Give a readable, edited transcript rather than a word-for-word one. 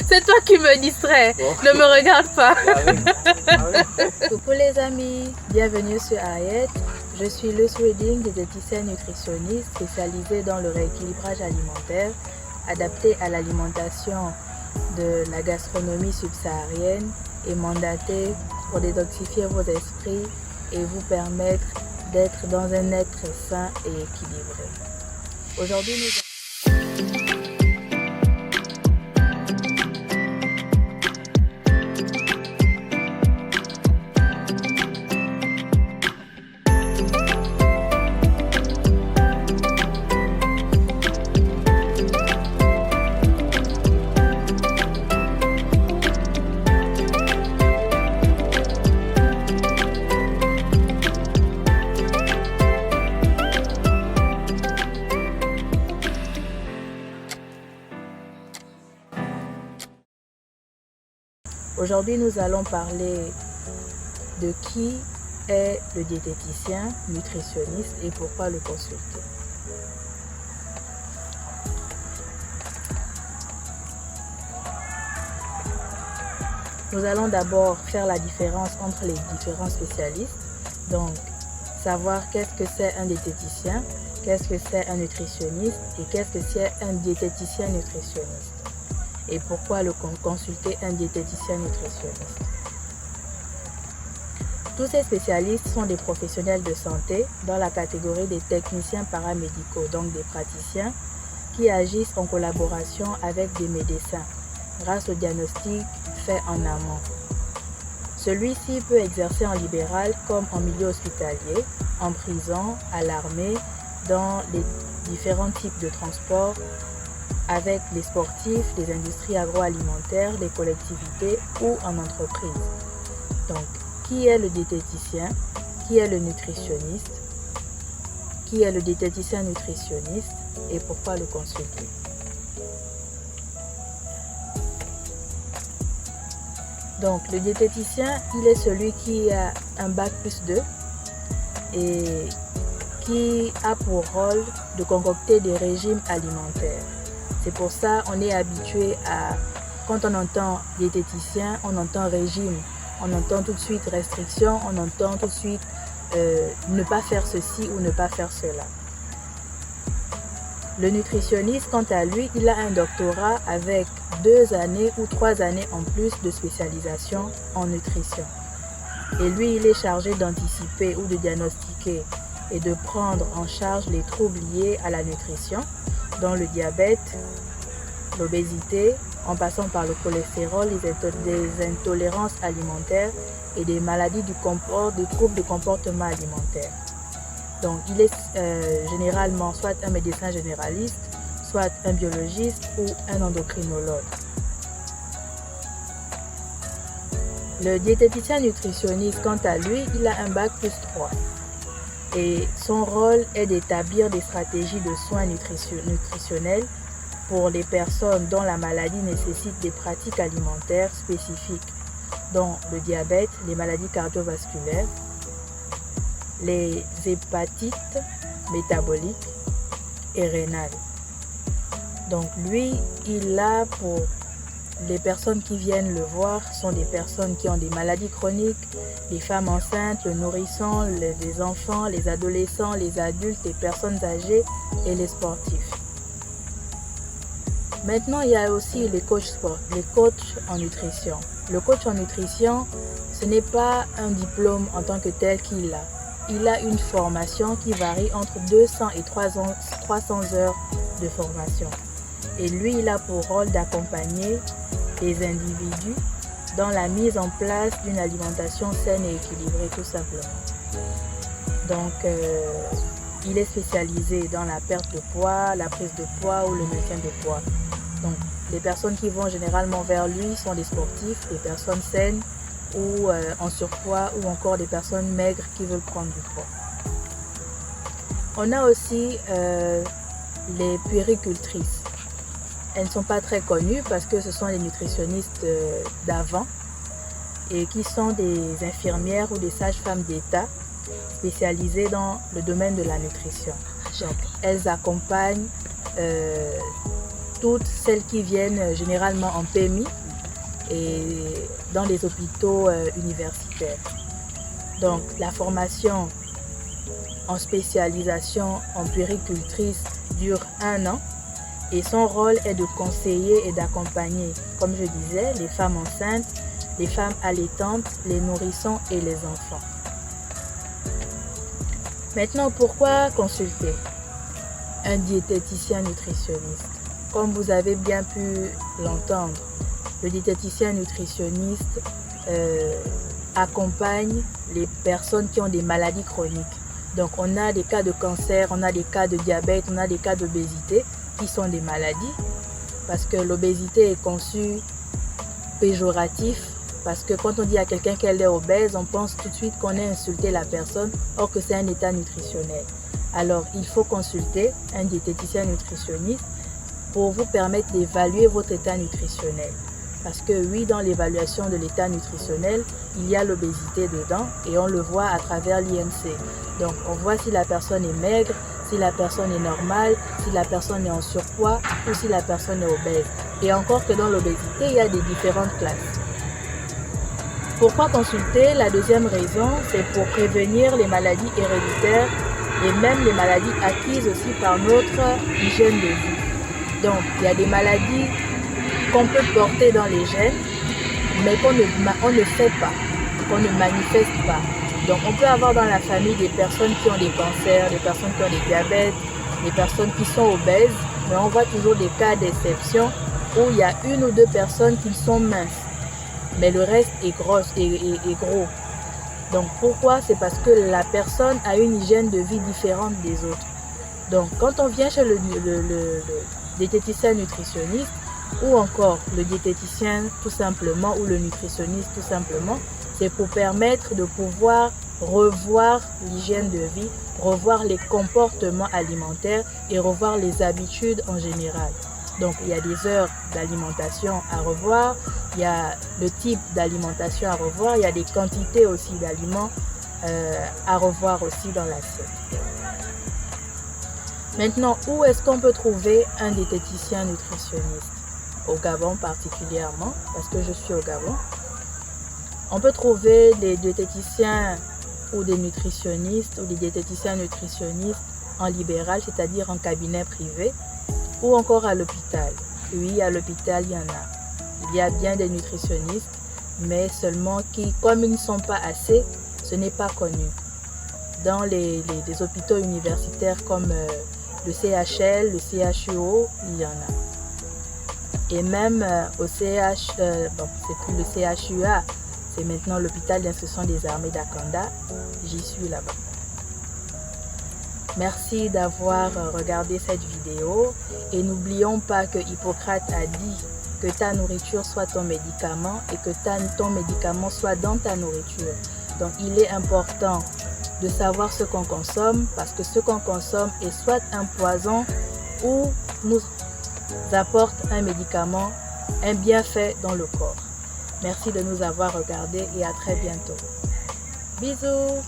C'est toi qui me distrais. Bon. Ne me regarde pas. Coucou les amis, bienvenue sur Ariette. Je suis Luce Reading, diététicienne nutritionniste spécialisée dans le rééquilibrage alimentaire, adapté à l'alimentation de la gastronomie subsaharienne et mandatée pour détoxifier vos esprits et vous permettre d'être dans un être sain et équilibré. Aujourd'hui, Aujourd'hui, nous allons parler de qui est le diététicien nutritionniste et pourquoi le consulter. Nous allons d'abord faire la différence entre les différents spécialistes. Donc, savoir qu'est-ce que c'est un diététicien, qu'est-ce que c'est un nutritionniste et qu'est-ce que c'est un diététicien nutritionniste. Et pourquoi consulter un diététicien nutritionniste. Tous ces spécialistes sont des professionnels de santé dans la catégorie des techniciens paramédicaux, donc des praticiens qui agissent en collaboration avec des médecins grâce au diagnostic fait en amont. Celui-ci peut exercer en libéral comme en milieu hospitalier, en prison, à l'armée, dans les différents types de transports, avec les sportifs, les industries agroalimentaires, les collectivités ou en entreprise. Donc, qui est le diététicien? Qui est le nutritionniste? Qui est le diététicien nutritionniste et pourquoi le consulter? Donc, le diététicien, il est celui qui a un bac+2 et qui a pour rôle de concocter des régimes alimentaires. C'est pour ça qu'on est habitué à, quand on entend diététicien, on entend régime, on entend tout de suite restriction, on entend tout de suite ne pas faire ceci ou ne pas faire cela. Le nutritionniste, quant à lui, il a un doctorat avec 2 années ou 3 années en plus de spécialisation en nutrition. Et lui, il est chargé d'anticiper ou de diagnostiquer et de prendre en charge les troubles liés à la nutrition, dont le diabète, l'obésité, en passant par le cholestérol, les intolérances alimentaires et des maladies des troubles de comportement alimentaire. Donc, il est généralement soit un médecin généraliste, soit un biologiste ou un endocrinologue. Le diététicien nutritionniste, quant à lui, il a un bac+3. Et son rôle est d'établir des stratégies de soins nutritionnels pour les personnes dont la maladie nécessite des pratiques alimentaires spécifiques, dont le diabète, les maladies cardiovasculaires, les hépatites métaboliques et rénales. Donc lui, il a pour les personnes qui viennent le voir sont des personnes qui ont des maladies chroniques, les femmes enceintes, le nourrisson, les enfants, les adolescents, les adultes, les personnes âgées et les sportifs. Maintenant, il y a aussi les coachs en nutrition. Le coach en nutrition, ce n'est pas un diplôme en tant que tel qu'il a. Il a une formation qui varie entre 200 et 300 heures de formation. Et lui, il a pour rôle d'accompagner les individus dans la mise en place d'une alimentation saine et équilibrée, tout simplement. Donc, il est spécialisé dans la perte de poids, la prise de poids ou le maintien de poids. Donc, les personnes qui vont généralement vers lui sont des sportifs, des personnes saines ou en surpoids ou encore des personnes maigres qui veulent prendre du poids. On a aussi les puéricultrices. Elles ne sont pas très connues parce que ce sont les nutritionnistes d'avant et qui sont des infirmières ou des sages-femmes d'État spécialisées dans le domaine de la nutrition. Donc, elles accompagnent toutes celles qui viennent généralement en PMI et dans les hôpitaux universitaires. Donc la formation en spécialisation en puéricultrice dure 1 an et son rôle est de conseiller et d'accompagner, comme je disais, les femmes enceintes, les femmes allaitantes, les nourrissons et les enfants. Maintenant, pourquoi consulter un diététicien nutritionniste? Comme vous avez bien pu l'entendre, le diététicien nutritionniste accompagne les personnes qui ont des maladies chroniques. Donc on a des cas de cancer, on a des cas de diabète, on a des cas d'obésité qui sont des maladies, parce que l'obésité est conçue péjoratif, parce que quand on dit à quelqu'un qu'elle est obèse, on pense tout de suite qu'on a insulté la personne, or que c'est un état nutritionnel. Alors il faut consulter un diététicien nutritionniste pour vous permettre d'évaluer votre état nutritionnel. Parce que oui, dans l'évaluation de l'état nutritionnel, il y a l'obésité dedans et on le voit à travers l'IMC. Donc on voit si la personne est maigre, si la personne est normale, si la personne est en surpoids ou si la personne est obèse. Et encore que dans l'obésité, il y a des différentes classes. Pourquoi consulter? La deuxième raison, c'est pour prévenir les maladies héréditaires et même les maladies acquises aussi par notre hygiène de vie. Donc il y a des maladies qu'on peut porter dans les gènes, mais qu'on ne fait pas, qu'on ne manifeste pas. Donc on peut avoir dans la famille des personnes qui ont des cancers, des personnes qui ont des diabètes, des personnes qui sont obèses, mais on voit toujours des cas d'exception où il y a 1 ou 2 personnes qui sont minces, mais le reste est gros. Donc pourquoi? C'est parce que la personne a une hygiène de vie différente des autres. Donc quand on vient chez le diététicien nutritionniste, ou encore le diététicien tout simplement, ou le nutritionniste tout simplement, c'est pour permettre de pouvoir revoir l'hygiène de vie, revoir les comportements alimentaires et revoir les habitudes en général. Donc il y a des heures d'alimentation à revoir, il y a le type d'alimentation à revoir, il y a des quantités aussi d'aliments à revoir aussi dans l'assiette. Maintenant, où est-ce qu'on peut trouver un diététicien nutritionniste? Au Gabon particulièrement, parce que je suis au Gabon. On peut trouver des diététiciens ou des nutritionnistes ou des diététiciens nutritionnistes en libéral, c'est-à-dire en cabinet privé, ou encore à l'hôpital. Oui, à l'hôpital, il y en a. Il y a bien des nutritionnistes, mais seulement qui, comme ils ne sont pas assez, ce n'est pas connu. Dans les hôpitaux universitaires comme le CHL, le CHUO, il y en a. Et même au CH, c'est plus le CHUA, c'est maintenant l'hôpital d'instruction des armées d'Akanda, j'y suis là-bas. Merci d'avoir regardé cette vidéo et n'oublions pas que Hippocrate a dit que ta nourriture soit ton médicament et que ton médicament soit dans ta nourriture. Donc il est important de savoir ce qu'on consomme, parce que ce qu'on consomme est soit un poison ou nous apporte un médicament, un bienfait dans le corps. Merci de nous avoir regardés et à très bientôt. Bisous!